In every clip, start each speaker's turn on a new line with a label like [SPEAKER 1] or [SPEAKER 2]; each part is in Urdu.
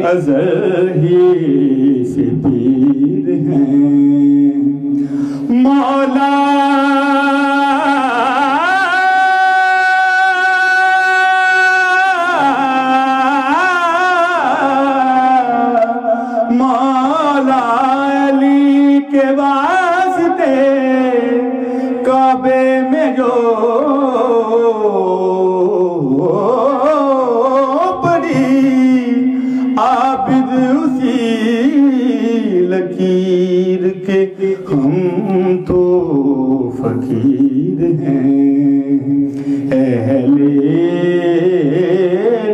[SPEAKER 1] ازل ہی سے پیر ہیں مولا مولا علی کے واسطے کعبے میں جو عابد اسی لکیر کے ہم تو فقیر ہیں اہل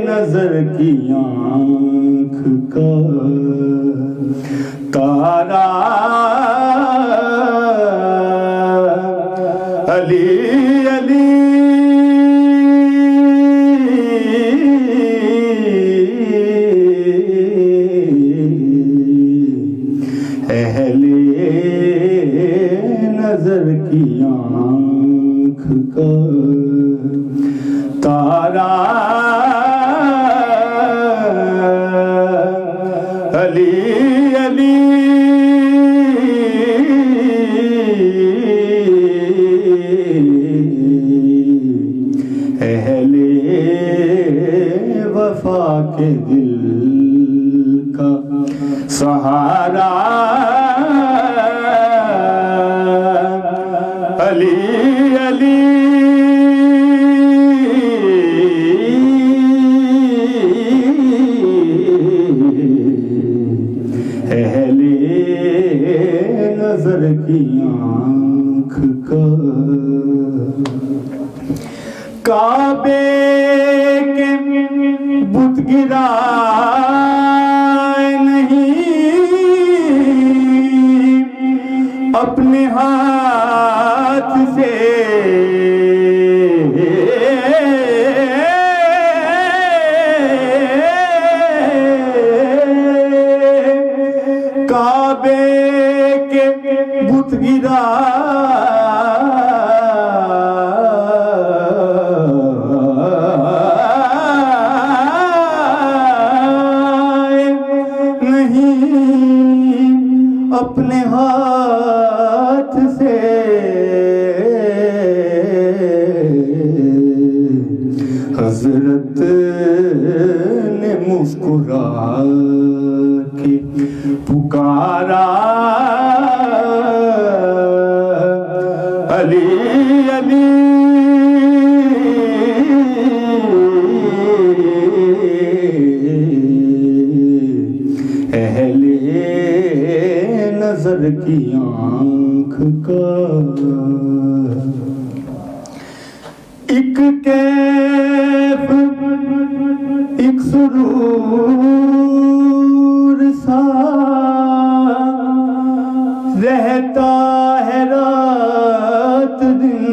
[SPEAKER 1] نظر کی آنکھ کا تارا علی علی نظر کی آنکھ کا تارا علی علی اہل وفا کے دل کا سہارا علی علی اہل نظر کی آنکھ کا کعبے کے بت گرائے نہیں اپنے ہاتھ سے کعبے کے بت گرائے نہیں اپنے ہاتھ سے حضرت نے مسکرا کے پکارا علی علی اہل نظر کی آنکھ کا ایک کیف ایک سرور سا رہتا ہے رات دن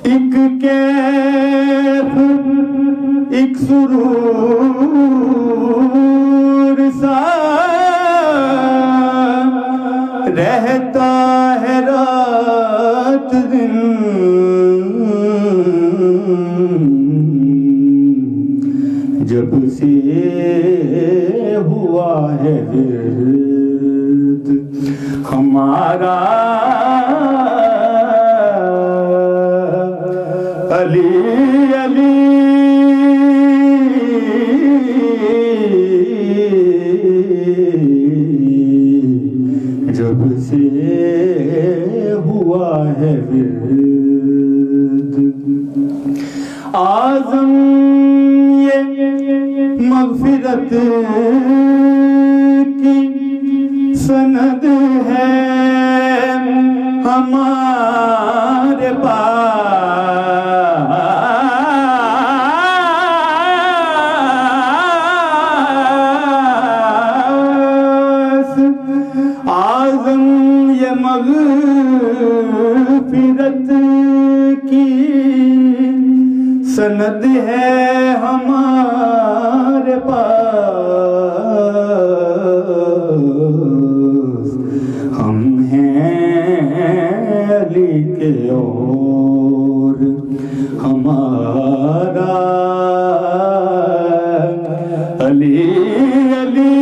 [SPEAKER 1] ایک کیف ایک سرور سا رہتا ہے رات دن جب سے ہوا ہے ورد ہمارا علی علی جب سے ہوا ہے ورد اعظم یہ مغفرت کی سند ہے ہمارے پاس اعظم یہ مغفرت کی سند ہے ہمارے پاس ہم ہیں علی کے اور ہمارا علی علی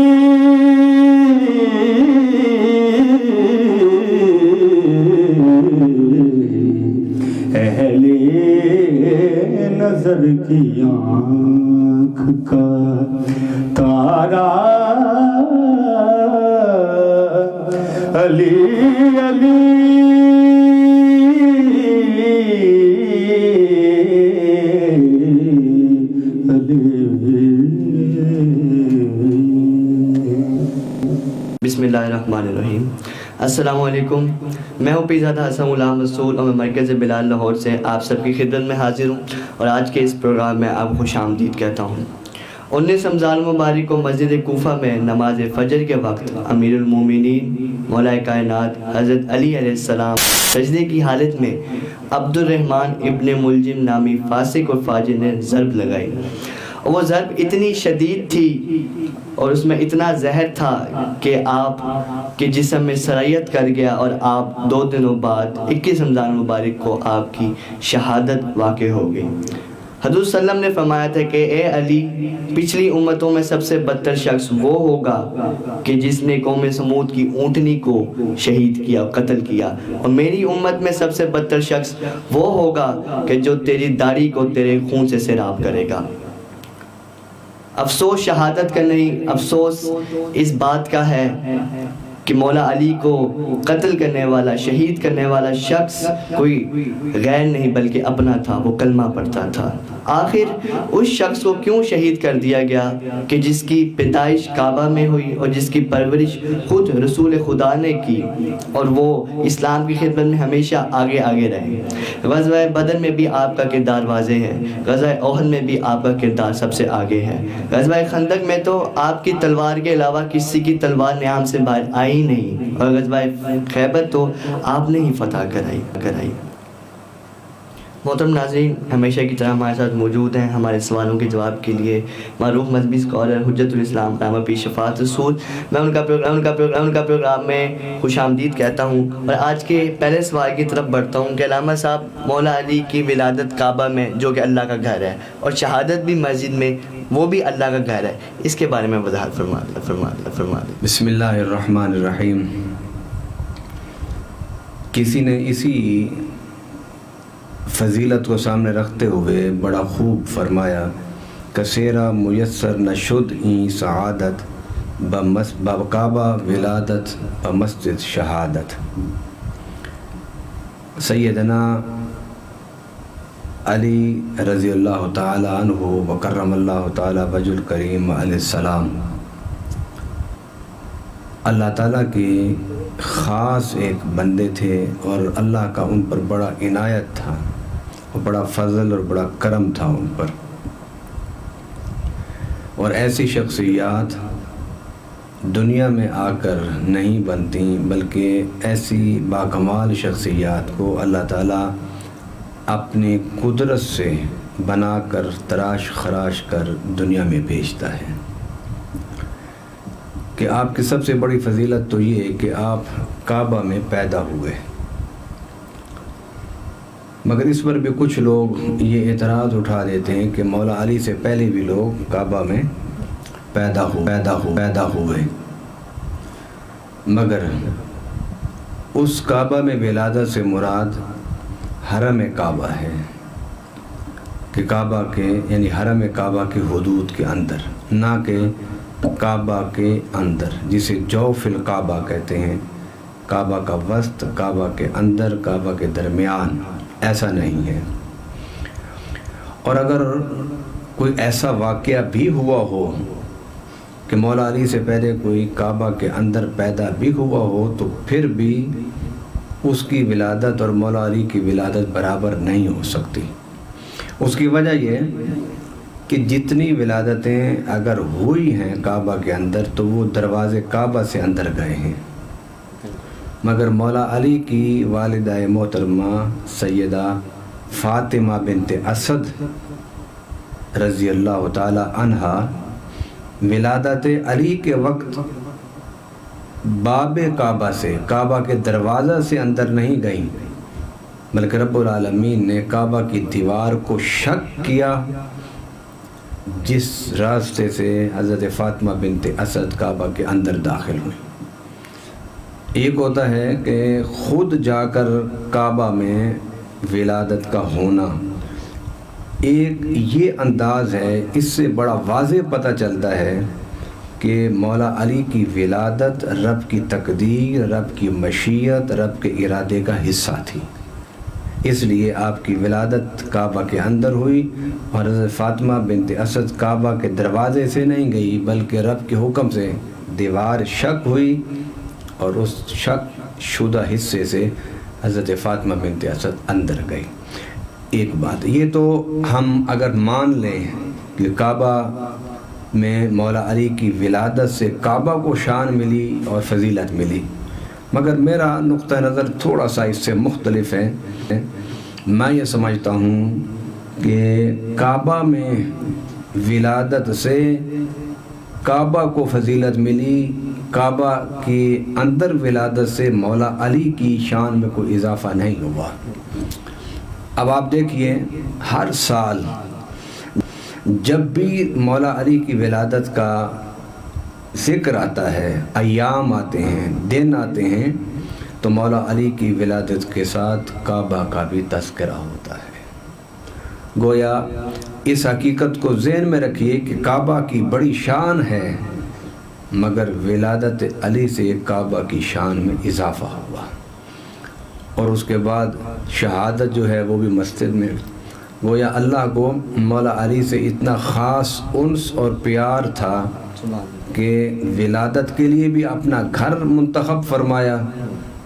[SPEAKER 1] اہل نظر کی آنکھ کا تارا علی علی
[SPEAKER 2] بسم اللہ الرحمن الرحیم۔ السلام علیکم، میں ہوں پیرزادہ حسن غلام رسول اور میں مرکز بلال لاہور سے آپ سب کی خدمت میں حاضر ہوں اور آج کے اس پروگرام میں آپ خوش آمدید کہتا ہوں۔ 19 رمضان مبارک کو مسجد کوفہ میں نماز فجر کے وقت امیر المومنین مولا کائنات حضرت علی علیہ السلام سجدے کی حالت میں عبد الرحمن ابن ملجم نامی فاسق اور فاجر نے ضرب لگائی، اور وہ ضرب اتنی شدید تھی اور اس میں اتنا زہر تھا کہ آپ کے جسم میں سرایت کر گیا اور آپ 2 دنوں بعد 21 رمضان مبارک کو آپ کی شہادت واقع ہو گئی۔ حضور صلی اللہ علیہ وسلم نے فرمایا تھا کہ اے علی، پچھلی امتوں میں سب سے بدتر شخص وہ ہوگا کہ جس نے قوم سمود کی اونٹنی کو شہید کیا، قتل کیا، اور میری امت میں سب سے بدتر شخص وہ ہوگا کہ جو تیری داڑھی کو تیرے خون سے سیراب کرے گا۔ افسوس شہادت کا نہیں، افسوس اس بات کا ہے کہ مولا علی کو قتل کرنے والا، شہید کرنے والا شخص کوئی غیر نہیں بلکہ اپنا تھا، وہ کلمہ پڑھتا تھا۔ آخر اس شخص کو کیوں شہید کر دیا گیا کہ جس کی پیدائش کعبہ میں ہوئی اور جس کی پرورش خود رسول خدا نے کی، اور وہ اسلام کی خدمت میں ہمیشہ آگے آگے رہے۔ غزوہ بدر میں بھی آپ کا کردار واضح ہے، غزوہ احد میں بھی آپ کا کردار سب سے آگے ہے، غزوہ خندق میں تو آپ کی تلوار کے علاوہ کسی کی تلوار نیام سے باہر آئی نہیں، اور غزوہ خیبر تو آپ نے ہی فتح کرائی۔ محترم ناظرین، ہمیشہ کی طرح ہمارے ساتھ موجود ہیں ہمارے سوالوں کے جواب کے لیے معروف مذہبی اسکالر حجت الاسلام علامہ پیر شفاعت رسول۔ میں ان کا پروگرام میں خوش آمدید کہتا ہوں، اور آج کے پہلے سوال کی طرف بڑھتا ہوں کہ علامہ صاحب، مولا علی کی ولادت کعبہ میں جو کہ اللہ کا گھر ہے، اور شہادت بھی مسجد میں وہ بھی اللہ کا گھر ہے، اس کے بارے میں وضاحت فرما دیں۔
[SPEAKER 3] بسم اللہ الرحمن الرحیم۔ کسی نے اسی فضیلت کو سامنے رکھتے ہوئے بڑا خوب فرمایا، کثیرہ میسر نشد این سعادت بکعبہ ولادت بمسجد شہادت۔ سیدنا علی رضی اللہ تعالی عنہ وکرم اللہ تعالی وجہ الکریم علیہ السلام اللہ تعالیٰ کی خاص ایک بندے تھے، اور اللہ کا ان پر بڑا عنایت تھا، اور بڑا فضل اور بڑا کرم تھا ان پر۔ اور ایسی شخصیات دنیا میں آ کر نہیں بنتی، بلکہ ایسی باکمال شخصیات کو اللہ تعالیٰ اپنی قدرت سے بنا کر تراش خراش کر دنیا میں بھیجتا ہے۔ کہ آپ کی سب سے بڑی فضیلت تو یہ ہے کہ آپ کعبہ میں پیدا ہوئے، مگر اس پر بھی کچھ لوگ یہ اعتراض اٹھا دیتے ہیں کہ مولا علی سے پہلے بھی لوگ کعبہ میں پیدا ہوئے، مگر اس کعبہ میں ولادت سے مراد حرم کعبہ ہے، کہ کعبہ کے یعنی حرم کعبہ کی حدود کے اندر، نہ کہ کعبہ کے اندر، جسے جوف الکعبہ کہتے ہیں، کعبہ کا وسط، کعبہ کے اندر، کعبہ کے درمیان، ایسا نہیں ہے۔ اور اگر کوئی ایسا واقعہ بھی ہوا ہو کہ مولا علی سے پہلے کوئی کعبہ کے اندر پیدا بھی ہوا ہو تو پھر بھی اس کی ولادت اور مولا علی کی ولادت برابر نہیں ہو سکتی۔ اس کی وجہ یہ کہ جتنی ولادتیں اگر ہوئی ہیں کعبہ کے اندر تو وہ دروازے کعبہ سے اندر گئے ہیں، مگر مولا علی کی والدہ محترمہ سیدہ فاطمہ بنت اسد رضی اللہ تعالی عنہا ولادت علی کے وقت باب کعبہ سے، کعبہ کے دروازہ سے اندر نہیں گئیں، بلکہ رب العالمین نے کعبہ کی دیوار کو شق کیا جس راستے سے حضرت فاطمہ بنت اسد کعبہ کے اندر داخل ہوئیں۔ ایک ہوتا ہے کہ خود جا کر کعبہ میں ولادت کا ہونا، ایک یہ انداز ہے، اس سے بڑا واضح پتہ چلتا ہے کہ مولا علی کی ولادت رب کی تقدیر، رب کی مشیت، رب کے ارادے کا حصہ تھی، اس لیے آپ کی ولادت کعبہ کے اندر ہوئی، اور حضرت فاطمہ بنت اسد کعبہ کے دروازے سے نہیں گئی بلکہ رب کے حکم سے دیوار شق ہوئی، اور اس شق شدہ حصے سے حضرت فاطمہ بنت اسد اندر گئی۔ ایک بات یہ تو ہم اگر مان لیں کہ کعبہ میں مولا علی کی ولادت سے کعبہ کو شان ملی اور فضیلت ملی، مگر میرا نقطہ نظر تھوڑا سا اس سے مختلف ہے۔ میں یہ سمجھتا ہوں کہ کعبہ میں ولادت سے کعبہ کو فضیلت ملی، کعبہ کے اندر ولادت سے مولا علی کی شان میں کوئی اضافہ نہیں ہوا۔ اب آپ دیکھیے، ہر سال جب بھی مولا علی کی ولادت کا ذکر آتا ہے، ایام آتے ہیں، دن آتے ہیں، تو مولا علی کی ولادت کے ساتھ کعبہ کا بھی تذکرہ ہوتا ہے۔ گویا اس حقیقت کو ذہن میں رکھیے کہ کعبہ کی بڑی شان ہے، مگر ولادت علی سے کعبہ کی شان میں اضافہ ہوا، اور اس کے بعد شہادت جو ہے وہ بھی مسجد میں۔ گویا اللہ کو مولا علی سے اتنا خاص انس اور پیار تھا کہ ولادت کے لیے بھی اپنا گھر منتخب فرمایا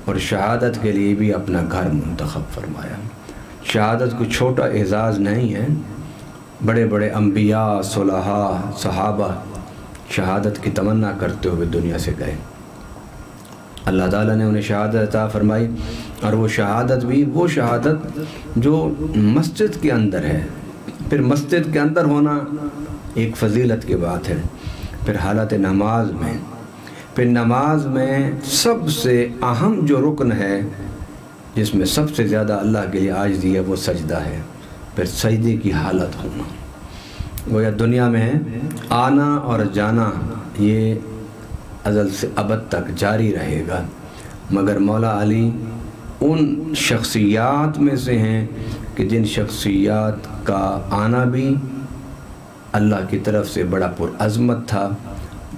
[SPEAKER 3] اور شہادت کے لیے بھی اپنا گھر منتخب فرمایا۔ شہادت کوئی چھوٹا اعزاز نہیں ہے، بڑے بڑے انبیاء، صلحاء، صحابہ شہادت کی تمنا کرتے ہوئے دنیا سے گئے، اللہ تعالیٰ نے انہیں شہادت عطا فرمائی، اور وہ شہادت بھی وہ شہادت جو مسجد کے اندر ہے۔ پھر مسجد کے اندر ہونا ایک فضیلت کی بات ہے، پھر حالت نماز میں، پھر نماز میں سب سے اہم جو رکن ہے جس میں سب سے زیادہ اللہ کے لیے عاجزی ہے وہ سجدہ ہے، پھر سجدے کی حالت ہونا۔ گویا دنیا میں آنا اور جانا یہ ازل سے ابد تک جاری رہے گا، مگر مولا علی ان شخصیات میں سے ہیں کہ جن شخصیات کا آنا بھی اللہ کی طرف سے بڑا پرعظمت تھا،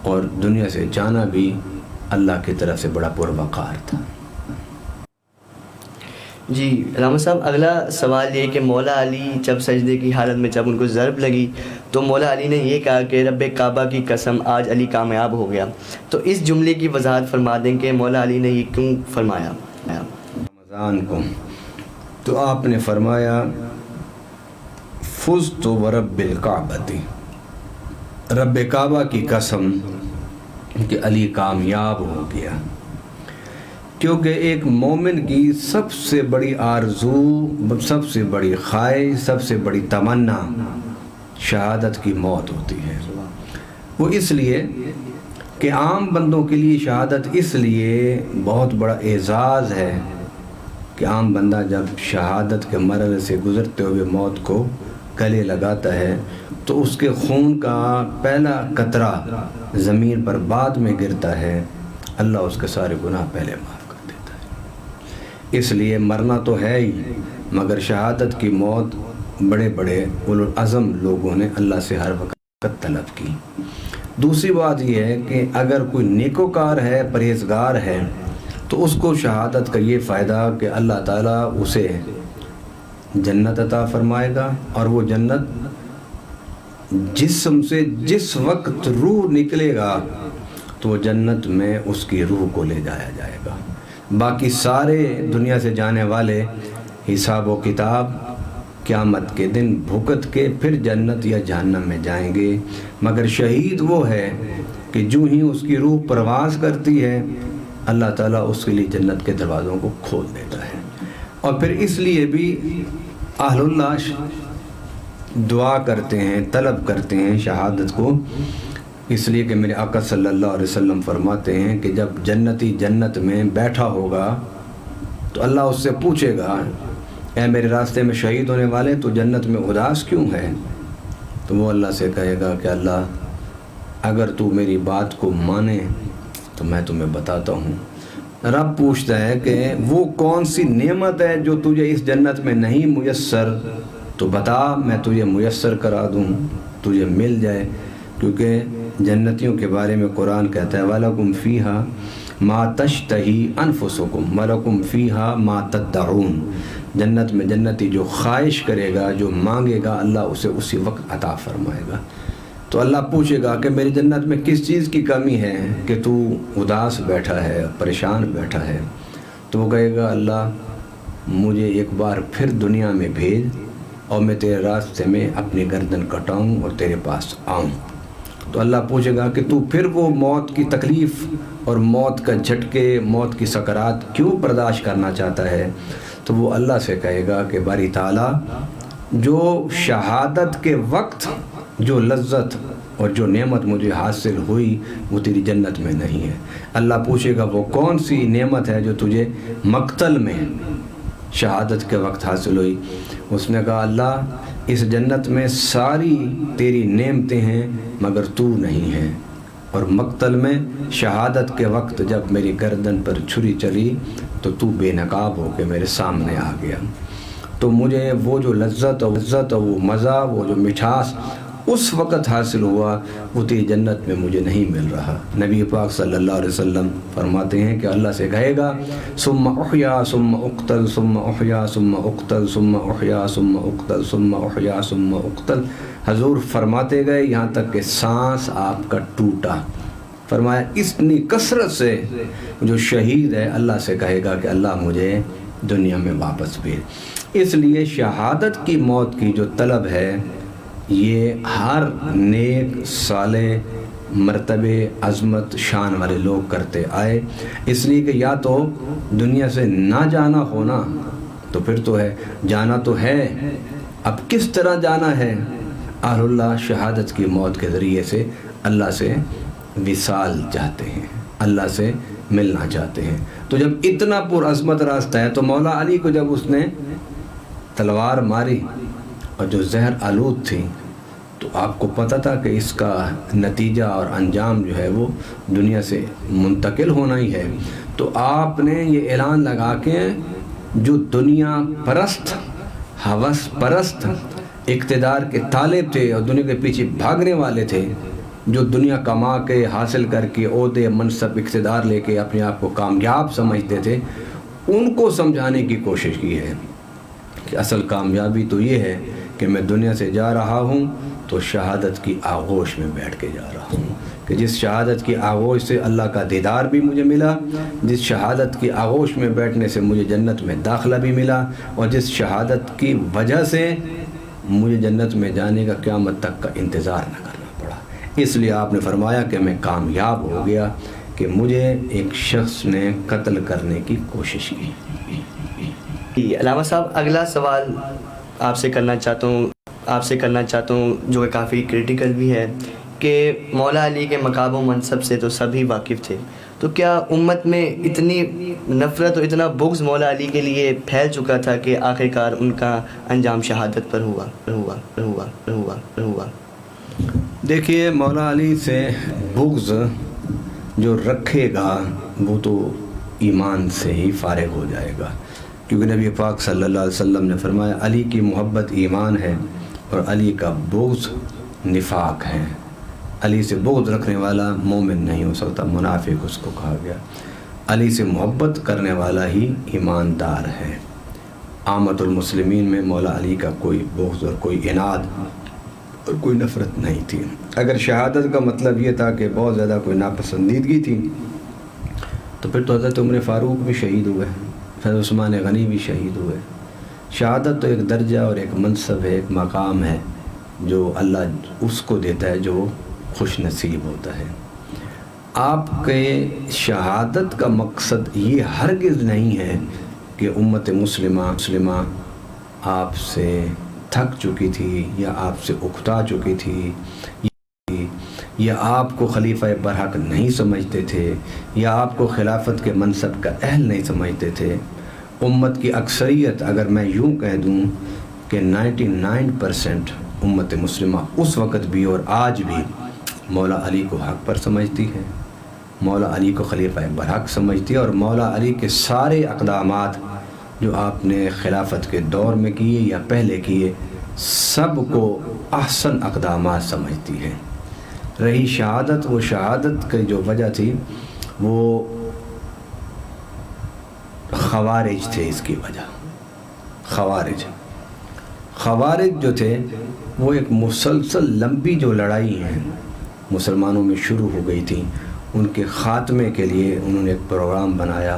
[SPEAKER 3] اور دنیا سے جانا بھی اللہ کی طرف سے بڑا پروقار تھا۔
[SPEAKER 2] جی علامہ صاحب، اگلا سوال یہ کہ مولا علی جب سجدے کی حالت میں جب ان کو ضرب لگی تو مولا علی نے یہ کہا کہ رب کعبہ کی قسم آج علی کامیاب ہو گیا، تو اس جملے کی وضاحت فرما دیں کہ مولا علی نے یہ کیوں فرمایا؟
[SPEAKER 3] رمضان کو تو آپ نے فرمایا فزت ورب الکعبۃ، رب کعبہ کی قسم کہ علی کامیاب ہو گیا، کیونکہ ایک مومن کی سب سے بڑی آرزو، سب سے بڑی خواہش، سب سے بڑی تمنا شہادت کی موت ہوتی ہے۔ وہ اس لیے کہ عام بندوں کے لیے شہادت اس لیے بہت بڑا اعزاز ہے کہ عام بندہ جب شہادت کے مرحلے سے گزرتے ہوئے موت کو گلے لگاتا ہے تو اس کے خون کا پہلا قطرہ زمین پر بعد میں گرتا ہے، اللہ اس کے سارے گناہ پہلے معاف کر دیتا ہے۔ اس لیے مرنا تو ہے ہی، مگر شہادت کی موت بڑے بڑے اولوالعزم لوگوں نے اللہ سے ہر وقت طلب کی۔ دوسری بات یہ ہے کہ اگر کوئی نیکوکار ہے، پرہیزگار ہے، تو اس کو شہادت کا یہ فائدہ کہ اللہ تعالیٰ اسے جنت عطا فرمائے گا، اور وہ جنت جسم سے جس وقت روح نکلے گا تو وہ جنت میں اس کی روح کو لے جایا جائے گا۔ باقی سارے دنیا سے جانے والے حساب و کتاب قیامت کے دن بھگت کے پھر جنت یا جہنم میں جائیں گے، مگر شہید وہ ہے کہ جو ہی اس کی روح پرواز کرتی ہے اللہ تعالیٰ اس کے لیے جنت کے دروازوں کو کھول دیتا ہے۔ اور پھر اس لیے بھی اہل اللہ دعا کرتے ہیں، طلب کرتے ہیں شہادت کو، اس لیے کہ میرے آقا صلی اللہ علیہ وسلم فرماتے ہیں کہ جب جنتی جنت میں بیٹھا ہوگا تو اللہ اس سے پوچھے گا، اے میرے راستے میں شہید ہونے والے تو جنت میں اداس کیوں ہے؟ تو وہ اللہ سے کہے گا کہ اللہ اگر تو میری بات کو مانے تو میں تمہیں بتاتا ہوں۔ رب پوچھتا ہے کہ وہ کون سی نعمت ہے جو تجھے اس جنت میں نہیں میسر، تو بتا میں تجھے میسر کرا دوں، تجھے مل جائے، کیونکہ جنتیوں کے بارے میں قرآن کہتا ہے وَلَكُمْ فِيهَا مَا تَشْتَهِي أَنفُسُكُمْ وَلَكُمْ فِيهَا مَا تَدَّعُونَ۔ جنت میں جنتی جو خواہش کرے گا، جو مانگے گا، اللہ اسے اسی وقت عطا فرمائے گا۔ تو اللہ پوچھے گا کہ میری جنت میں کس چیز کی کمی ہے کہ تو اداس بیٹھا ہے، پریشان بیٹھا ہے؟ تو وہ کہے گا اللہ مجھے ایک بار پھر دنیا میں بھیج اور میں تیرے راستے میں اپنی گردن کٹاؤں اور تیرے پاس آؤں۔ تو اللہ پوچھے گا کہ تو پھر وہ موت کی تکلیف اور موت کا جھٹکے، موت کی سکرات کیوں برداشت کرنا چاہتا ہے؟ تو وہ اللہ سے کہے گا کہ باری تعالیٰ جو شہادت کے وقت جو لذت اور جو نعمت مجھے حاصل ہوئی وہ تیری جنت میں نہیں ہے۔ اللہ پوچھے گا وہ کون سی نعمت ہے جو تجھے مقتل میں شہادت کے وقت حاصل ہوئی؟ اس نے کہا اللہ اس جنت میں ساری تیری نعمتیں ہیں مگر تو نہیں ہے، اور مقتل میں شہادت کے وقت جب میری گردن پر چھری چلی تو تو بے نقاب ہو کے میرے سامنے آ گیا، تو مجھے وہ جو لذت اور وہ مزہ، وہ جو مٹھاس اس وقت حاصل ہوا وہ تیری جنت میں مجھے نہیں مل رہا۔ نبی پاک صلی اللہ علیہ وسلم فرماتے ہیں کہ اللہ سے کہے گا ثم احیا ثم اقتل ثم احیا ثم اقتل ثم احیا ثم اقتل ثم احیا ثم اقتل۔ حضور فرماتے گئے یہاں تک کہ سانس آپ کا ٹوٹا۔ فرمایا اتنی کثرت سے جو شہید ہے اللہ سے کہے گا کہ اللہ مجھے دنیا میں واپس بھیج۔ اس لیے شہادت کی موت کی جو طلب ہے یہ ہر نیک صالح مرتبے عظمت شان والے لوگ کرتے آئے، اس لیے کہ یا تو دنیا سے نہ جانا ہونا تو پھر تو ہے، جانا تو ہے، اب کس طرح جانا ہے؟ اہل اللہ شہادت کی موت کے ذریعے سے اللہ سے وصال چاہتے ہیں، اللہ سے ملنا چاہتے ہیں۔ تو جب اتنا پرعظمت راستہ ہے تو مولا علی کو جب اس نے تلوار ماری اور جو زہر آلود تھی تو آپ کو پتہ تھا کہ اس کا نتیجہ اور انجام جو ہے وہ دنیا سے منتقل ہونا ہی ہے، تو آپ نے یہ اعلان لگا کے جو دنیا پرست، ہوس پرست، اقتدار کے طالب تھے اور دنیا کے پیچھے بھاگنے والے تھے، جو دنیا کما کے حاصل کر کے عہدے منصب اقتدار لے کے اپنے آپ کو کامیاب سمجھتے تھے، ان کو سمجھانے کی کوشش کی ہے کہ اصل کامیابی تو یہ ہے کہ میں دنیا سے جا رہا ہوں تو شہادت کی آغوش میں بیٹھ کے جا رہا ہوں، کہ جس شہادت کی آغوش سے اللہ کا دیدار بھی مجھے ملا، جس شہادت کی آغوش میں بیٹھنے سے مجھے جنت میں داخلہ بھی ملا، اور جس شہادت کی وجہ سے مجھے جنت میں جانے کا قیامت تک کا انتظار نہ کرنا پڑا۔ اس لیے آپ نے فرمایا کہ میں کامیاب ہو گیا کہ مجھے ایک شخص نے قتل کرنے کی کوشش کی۔
[SPEAKER 2] علامہ صاحب اگلا سوال آپ سے کرنا چاہتا ہوں جو کہ کافی کریٹیکل بھی ہے، کہ مولا علی کے مقام و منصب سے تو سبھی واقف تھے، تو کیا امت میں اتنی نفرت اور اتنا بغض مولا علی کے لیے پھیل چکا تھا کہ آخرکار ان کا انجام شہادت پر ہوا؟
[SPEAKER 3] دیکھیے مولا علی سے بغض جو رکھے گا وہ تو ایمان سے ہی فارغ ہو جائے گا، کیونکہ نبی پاک صلی اللہ علیہ وسلم نے فرمایا علی کی محبت ایمان ہے اور علی کا بغض نفاق ہے۔ علی سے بغض رکھنے والا مومن نہیں ہو سکتا، منافق اس کو کہا گیا۔ علی سے محبت کرنے والا ہی ایماندار ہے۔ عامت المسلمین میں مولا علی کا کوئی بغض اور کوئی عناد اور کوئی نفرت نہیں تھی۔ اگر شہادت کا مطلب یہ تھا کہ بہت زیادہ کوئی ناپسندیدگی تھی تو پھر تو حضرت عمر فاروق بھی شہید ہوئے، حضرت عثمان غنی بھی شہید ہوئے۔ شہادت تو ایک درجہ اور ایک منصب ہے، ایک مقام ہے جو اللہ اس کو دیتا ہے جو خوش نصیب ہوتا ہے۔ آپ کے شہادت کا مقصد یہ ہرگز نہیں ہے کہ امت مسلمہ آپ سے تھک چکی تھی یا آپ سے اکتا چکی تھی یا آپ کو خلیفہ برحق نہیں سمجھتے تھے یا آپ کو خلافت کے منصب کا اہل نہیں سمجھتے تھے۔ امت کی اکثریت، اگر میں یوں کہہ دوں کہ 99% امت مسلمہ اس وقت بھی اور آج بھی مولا علی کو حق پر سمجھتی ہے، مولا علی کو خلیفہ برحق سمجھتی ہے، اور مولا علی کے سارے اقدامات جو آپ نے خلافت کے دور میں کیے یا پہلے کیے سب کو احسن اقدامات سمجھتی ہے۔ رہی شہادت، وہ شہادت کی جو وجہ تھی وہ خوارج تھے، اس کی وجہ خوارج جو تھے وہ ایک مسلسل لمبی جو لڑائی ہیں مسلمانوں میں شروع ہو گئی تھی، ان کے خاتمے کے لیے انہوں نے ایک پروگرام بنایا۔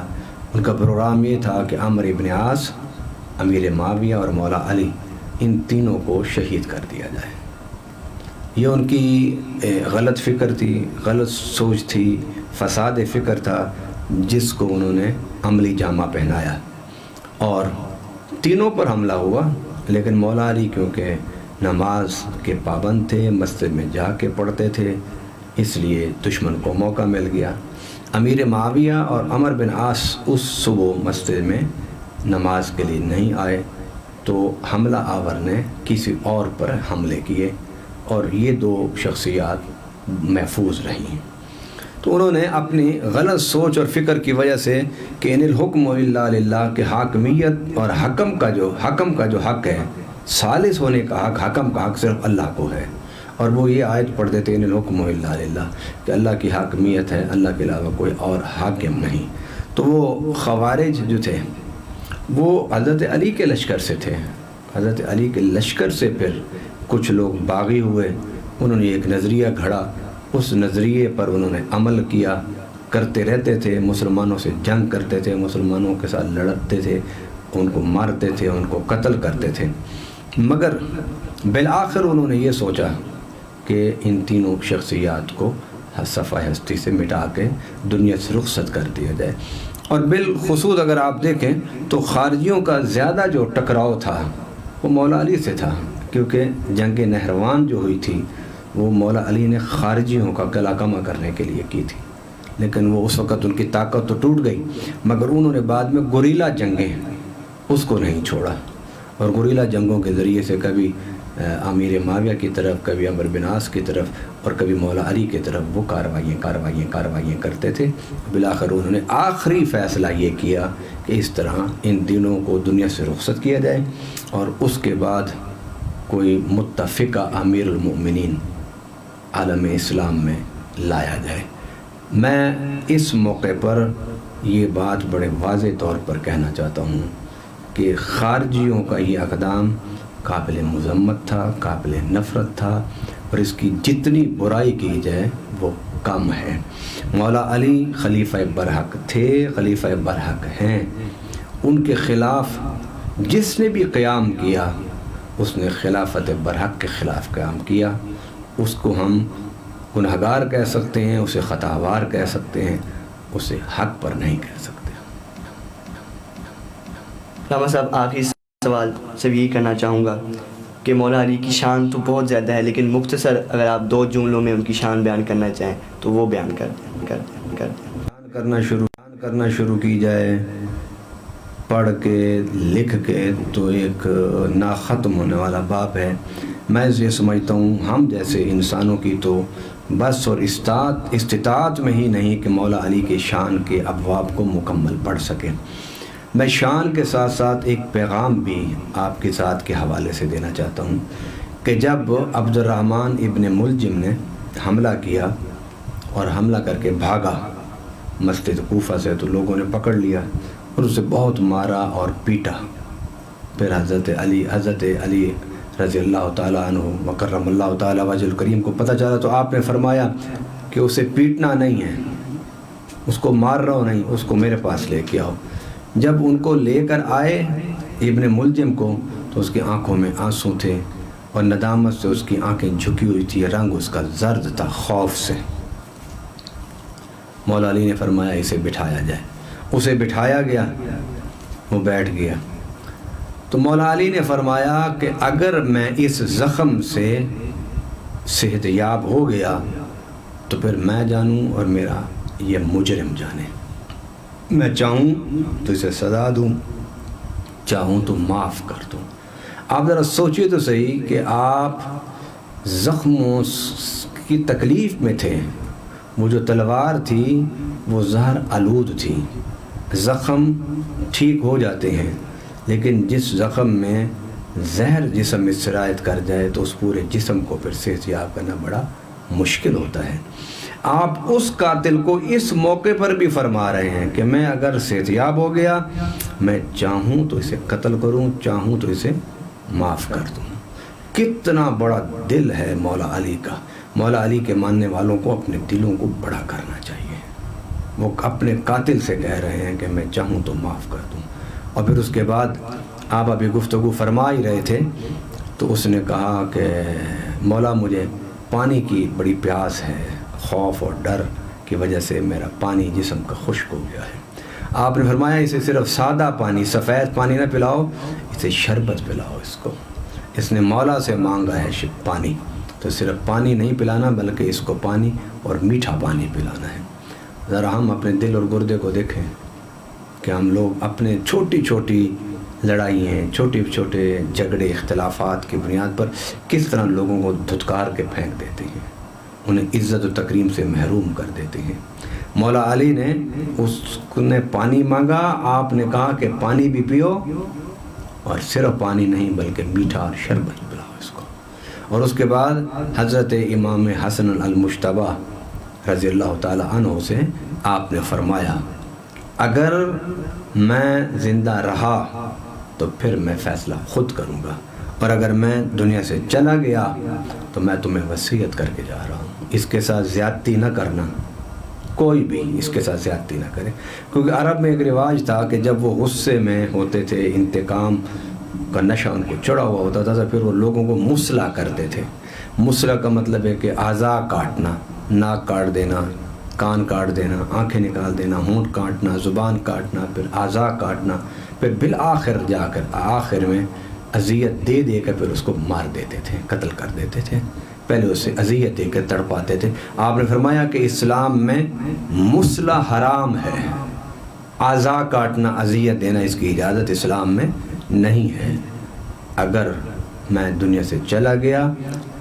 [SPEAKER 3] ان کا پروگرام یہ تھا کہ عمرو بن عاص، امیر معاویہ اور مولا علی، ان تینوں کو شہید کر دیا جائے۔ یہ ان کی غلط فکر تھی، غلط سوچ تھی، فساد فکر تھا، جس کو انہوں نے عملی جامہ پہنایا اور تینوں پر حملہ ہوا۔ لیکن مولا علی کیونکہ نماز کے پابند تھے، مسجد میں جا کے پڑھتے تھے، اس لیے دشمن کو موقع مل گیا۔ امیر معاویہ اور عمرو بن عاص اس صبح مسجد میں نماز کے لیے نہیں آئے تو حملہ آور نے کسی اور پر حملے کیے اور یہ دو شخصیات محفوظ رہیں۔ تو انہوں نے اپنی غلط سوچ اور فکر کی وجہ سے کہ ان الحکم الا للہ کہ حاکمیت اور حکم کا جو حق ہے، ثالث ہونے کا حق، حکم کا حق صرف اللہ کو ہے، اور وہ یہ آیت پڑھتے تھے ان الحکم الا للہ کہ اللہ کی حاکمیت ہے، اللہ کے علاوہ کوئی اور حاکم نہیں۔ تو وہ خوارج جو تھے وہ حضرت علی کے لشکر سے تھے، حضرت علی کے لشکر سے پھر کچھ لوگ باغی ہوئے، انہوں نے ایک نظریہ گھڑا، اس نظریے پر انہوں نے عمل کیا، کرتے رہتے تھے، مسلمانوں سے جنگ کرتے تھے، مسلمانوں کے ساتھ لڑتے تھے، ان کو مارتے تھے، ان کو قتل کرتے تھے، مگر بالآخر انہوں نے یہ سوچا کہ ان تینوں شخصیات کو صفحہ ہستی سے مٹا کے دنیا سے رخصت کر دیا جائے۔ اور بالخصوص اگر آپ دیکھیں تو خارجیوں کا زیادہ جو ٹکراؤ تھا وہ مولا علی سے تھا، کیونکہ جنگ نہروان جو ہوئی تھی وہ مولا علی نے خارجیوں کا گلا کما کرنے کے لیے کی تھی، لیکن وہ اس وقت ان کی طاقت تو ٹوٹ گئی، مگر انہوں نے بعد میں گوریلا جنگیں اس کو نہیں چھوڑا، اور گوریلا جنگوں کے ذریعے سے کبھی امیر معاویہ کی طرف، کبھی عمرو بن عاص کی طرف اور کبھی مولا علی کی طرف وہ کاروائیاں کرتے تھے۔ بالآخر انہوں نے آخری فیصلہ یہ کیا کہ اس طرح ان دنوں کو دنیا سے رخصت کیا جائے اور اس کے بعد کوئی متفقہ امیر المؤمنین عالم اسلام میں لایا جائے۔ میں اس موقع پر یہ بات بڑے واضح طور پر کہنا چاہتا ہوں کہ خارجیوں کا یہ اقدام قابل مذمت تھا، قابل نفرت تھا، اور اس کی جتنی برائی کی جائے وہ کم ہے۔ مولا علی خلیفہ برحق تھے، خلیفہ برحق ہیں، ان کے خلاف جس نے بھی قیام کیا اس نے خلافت برحق کے خلاف قیام کیا، اس کو ہم گنہگار کہہ سکتے ہیں، اسے خطاوار کہہ سکتے ہیں، اسے حق پر نہیں کہہ سکتے۔
[SPEAKER 2] علامہ صاحب آخری سوال صرف یہی کرنا چاہوں گا کہ مولا علی کی شان تو بہت زیادہ ہے، لیکن مختصر اگر آپ 2 جملوں میں ان کی شان بیان کرنا چاہیں تو وہ بیان کر دیں۔
[SPEAKER 3] کرنا شروع کی جائے پڑھ کے لکھ کے تو ایک نا ختم ہونے والا باب ہے۔ میں یہ سمجھتا ہوں ہم جیسے انسانوں کی تو بس اور استطاعت میں ہی نہیں کہ مولا علی کے شان کے ابواب کو مکمل پڑھ سکیں۔ میں شان کے ساتھ ساتھ ایک پیغام بھی آپ کے ساتھ کے حوالے سے دینا چاہتا ہوں کہ جب عبد الرحمن ابن ملجم نے حملہ کیا اور حملہ کر کے بھاگا مسجد کوفہ سے، تو لوگوں نے پکڑ لیا اور اسے بہت مارا اور پیٹا۔ پھر حضرت علی رضی اللہ تعالیٰ عنہ وکرم اللہ تعالیٰ وجہ الکریم کو پتہ چلا، تو آپ نے فرمایا کہ اسے پیٹنا نہیں ہے، اس کو مار رہا ہو نہیں، اس کو میرے پاس لے کے آؤ۔ جب ان کو لے کر آئے ابن ملجم کو، تو اس کی آنکھوں میں آنسو تھے اور ندامت سے اس کی آنکھیں جھکی ہوئی تھی، رنگ اس کا زرد تھا خوف سے۔ مولا علی نے فرمایا اسے بٹھایا جائے، اسے بٹھایا گیا، وہ بیٹھ گیا۔ تو مولا علی نے فرمایا کہ اگر میں اس زخم سے صحت یاب ہو گیا تو پھر میں جانوں اور میرا یہ مجرم جانے، میں چاہوں تو اسے سزا دوں، چاہوں تو معاف کر دوں۔ آپ ذرا سوچیے تو صحیح کہ آپ زخموں کی تکلیف میں تھے، وہ جو تلوار تھی وہ زہر آلود تھی، زخم ٹھیک ہو جاتے ہیں لیکن جس زخم میں زہر جسم میں سرایت کر جائے تو اس پورے جسم کو پھر صحت یاب کرنا بڑا مشکل ہوتا ہے۔ آپ اس قاتل کو اس موقع پر بھی فرما رہے ہیں کہ میں اگر صحت یاب ہو گیا، میں چاہوں تو اسے قتل کروں، چاہوں تو اسے معاف کر دوں۔ کتنا بڑا دل ہے مولا علی کا۔ مولا علی کے ماننے والوں کو اپنے دلوں کو بڑا کرنا چاہیے۔ وہ اپنے قاتل سے کہہ رہے ہیں کہ میں چاہوں تو معاف کر دوں۔ اور پھر اس کے بعد آپ ابھی گفتگو فرما ہی رہے تھے تو اس نے کہا کہ مولا مجھے پانی کی بڑی پیاس ہے، خوف اور ڈر کی وجہ سے میرا پانی جسم کا خشک ہو گیا ہے۔ آپ نے فرمایا اسے صرف سادہ پانی، سفید پانی نہ پلاؤ، اسے شربت پلاؤ اس کو۔ اس نے مولا سے مانگا ہے پانی، تو صرف پانی نہیں پلانا بلکہ اس کو پانی اور میٹھا پانی پلانا ہے۔ ذرا ہم اپنے دل اور گردے کو دیکھیں کہ ہم لوگ اپنے چھوٹی چھوٹی لڑائیاں، چھوٹے چھوٹے جھگڑے، اختلافات کی بنیاد پر کس طرح لوگوں کو دھتکار کے پھینک دیتے ہیں، انہیں عزت و تکریم سے محروم کر دیتے ہیں۔ مولا علی نے اس نے پانی مانگا، آپ نے کہا کہ پانی بھی پیو، اور صرف پانی نہیں بلکہ میٹھا اور شربت پلاؤ اس کو۔ اور اس کے بعد حضرت امام حسن المجتبی رضی اللہ تعالی عنہ سے آپ نے فرمایا اگر میں زندہ رہا تو پھر میں فیصلہ خود کروں گا، اور اگر میں دنیا سے چلا گیا تو میں تمہیں وصیت کر کے جا رہا ہوں، اس کے ساتھ زیادتی نہ کرنا، کوئی بھی اس کے ساتھ زیادتی نہ کرے۔ کیونکہ عرب میں ایک رواج تھا کہ جب وہ غصے میں ہوتے تھے، انتقام کا نشہ ان کو چڑھا ہوا ہوتا تھا، تو پھر وہ لوگوں کو مسلح کرتے تھے۔ مسلح کا مطلب ہے کہ اعضاء کاٹنا، ناک کاٹ دینا، کان کاٹ دینا، آنکھیں نکال دینا، ہونٹ کاٹنا، زبان کاٹنا، پھر اعضاء کاٹنا، پھر بالآخر جا کر آخر میں اذیت دے دے کر پھر اس کو مار دیتے تھے، قتل کر دیتے تھے۔ پہلے اسے اذیت دے کر تڑپاتے تھے۔ آپ نے فرمایا کہ اسلام میں مسلح حرام ہے، اعضاء کاٹنا، اذیت دینا، اس کی اجازت اسلام میں نہیں ہے۔ اگر میں دنیا سے چلا گیا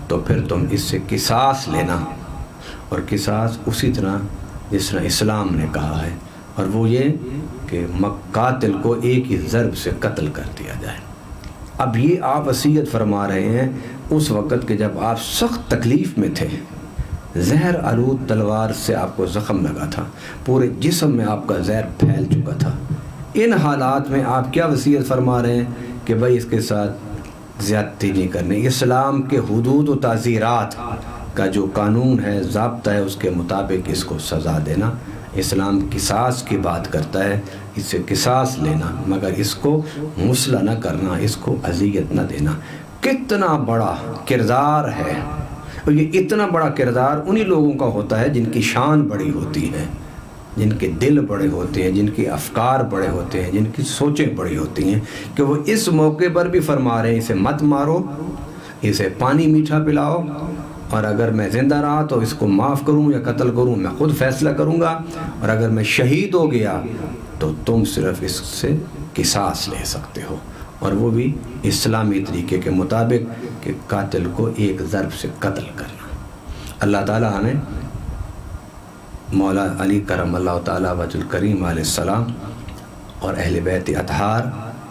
[SPEAKER 3] تو پھر تم اس سے قصاص لینا، اور قصاص اسی طرح جس طرح اسلام نے کہا ہے، اور وہ یہ کہ قاتل کو ایک ہی ضرب سے قتل کر دیا جائے۔ اب یہ آپ وصیت فرما رہے ہیں اس وقت کہ جب آپ سخت تکلیف میں تھے، زہر آلود تلوار سے آپ کو زخم لگا تھا، پورے جسم میں آپ کا زہر پھیل چکا تھا۔ ان حالات میں آپ کیا وصیت فرما رہے ہیں کہ بھائی اس کے ساتھ زیادتی نہیں کرنی۔ اسلام کے حدود و تعزیرات کا جو قانون ہے، ضابطہ ہے، اس کے مطابق اس کو سزا دینا۔ اسلام قصاص کی بات کرتا ہے، اس سے قصاص لینا، مگر اس کو مسلح نہ کرنا، اس کو اذیت نہ دینا۔ کتنا بڑا کردار ہے، اور یہ اتنا بڑا کردار انہی لوگوں کا ہوتا ہے جن کی شان بڑی ہوتی ہے، جن کے دل بڑے ہوتے ہیں، جن کے افکار بڑے ہوتے ہیں، جن کی سوچیں بڑی ہوتی ہیں، کہ وہ اس موقع پر بھی فرما رہے ہیں اسے مت مارو، اسے پانی میٹھا پلاؤ، اور اگر میں زندہ رہا تو اس کو معاف کروں یا قتل کروں میں خود فیصلہ کروں گا، اور اگر میں شہید ہو گیا تو تم صرف اس سے قصاص لے سکتے ہو، اور وہ بھی اسلامی طریقے کے مطابق کہ قاتل کو ایک ضرب سے قتل کرنا۔ اللہ تعالیٰ ہمیں مولا علی کرم اللہ تعالیٰ وجہ الکریم علیہ السلام اور اہل بیت اطہار،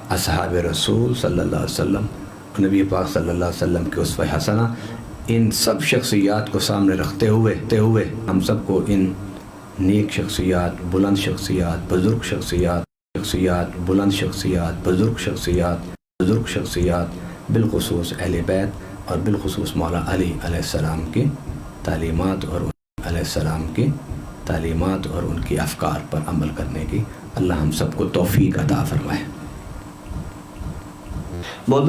[SPEAKER 3] اصحاب رسول صلی اللہ علیہ وسلم، نبی پاک صلی اللہ علیہ وسلم کے اسوہ حسنہ، ان سب شخصیات کو سامنے رکھتے ہوئے ہم سب کو ان نیک شخصیات، بلند شخصیات، بزرگ شخصیات، بلند شخصیات، بزرگ شخصیات بالخصوص اہل بیت اور بالخصوص مولا علی علیہ السلام کی تعلیمات اور ان کی افکار پر عمل کرنے کی اللہ ہم سب کو توفیق عطا فرمائے،
[SPEAKER 2] بہت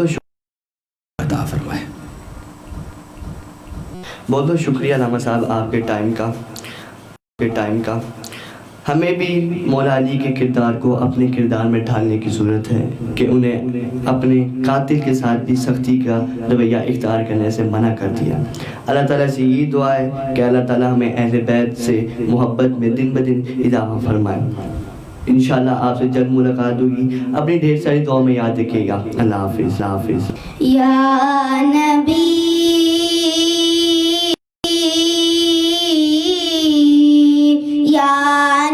[SPEAKER 2] بہت شکریہ علامہ صاحب آپ کے ٹائم کا. ہمیں بھی مولا علی کے کردار کو اپنے کردار میں ڈھالنے کی ضرورت ہے کہ انہیں اپنے قاتل کے ساتھ بھی سختی کا رویہ اختیار کرنے سے منع کر دیا. اللہ تعالیٰ سے یہ دعا ہے کہ اللہ تعالیٰ ہمیں اہل بیت سے محبت میں دن بدن اضافہ فرمائے. انشاءاللہ آپ سے جلد ملاقات ہوگی. اپنی ڈھیر ساری دعا میں یاد رکھیے گا. اللہ حافظ.
[SPEAKER 4] یا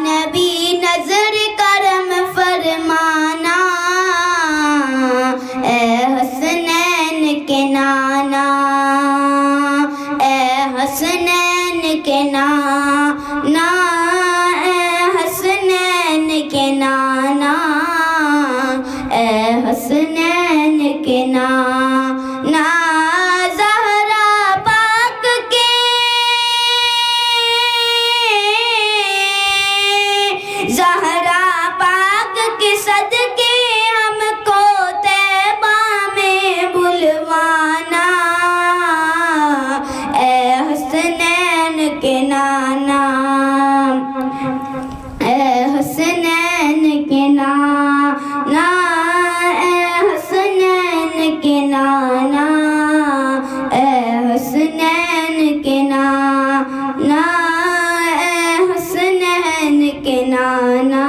[SPEAKER 4] نبی نظر کرم فرمانا، اے حسنین کے نانا، اے حسنین کے نانا، اے حسنین کے نانا، اے حسنین کے نانا. زہرا پاک کے صدقے ہم کو طیبہ میں بلوانا، اے حسنین کے نانا، اے حسنین کے نانا، اے حسنین کے نانا، اے حسنین کے نانا، اے حسنین کے نانا،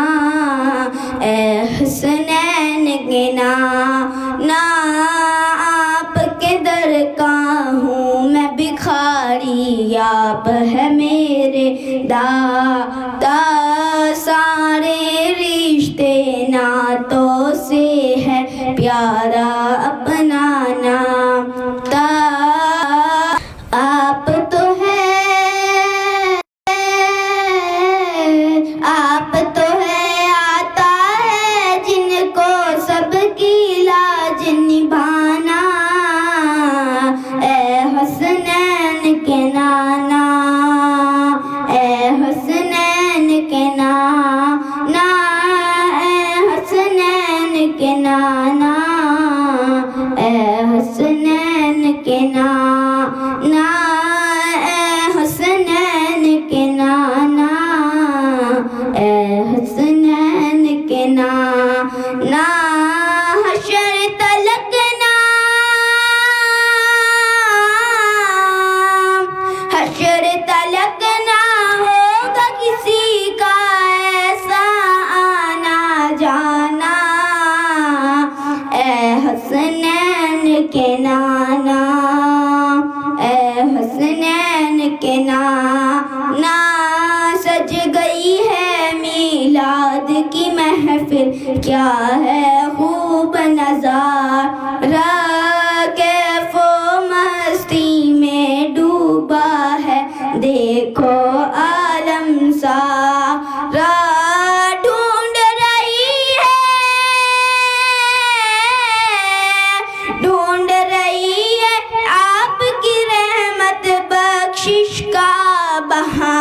[SPEAKER 4] اے حسنین کے نانا. آپ کے در کا ہوں میں بکھاری، آپ ہے میرے داتا، سارے رشتے ناتوں سے ہے پیارا اپنا ناتا. آپ تو آتا ہے جن کو سب کی لاج نبھانا، اے حسنین کے نانا، اے حسنین کے نانا، اے حسنین کے نانا، اے حسنین کے نانا، اے حسنین کے نانا، اے حسنین کے نانا. حشر تلک نہ ہوگا کسی کا ایسا آنا جانا، اے حسنین کے نانا، اے حسنین کے نانا. سج گئی ہے میلاد کی محفل، کیا ہے خوب نظارہ، کیف و مستی میں ڈوبا ہے دیکھو عالم سارا. ڈھونڈ رہی ہے آپ کی رحمت بخشش کا بہانہ،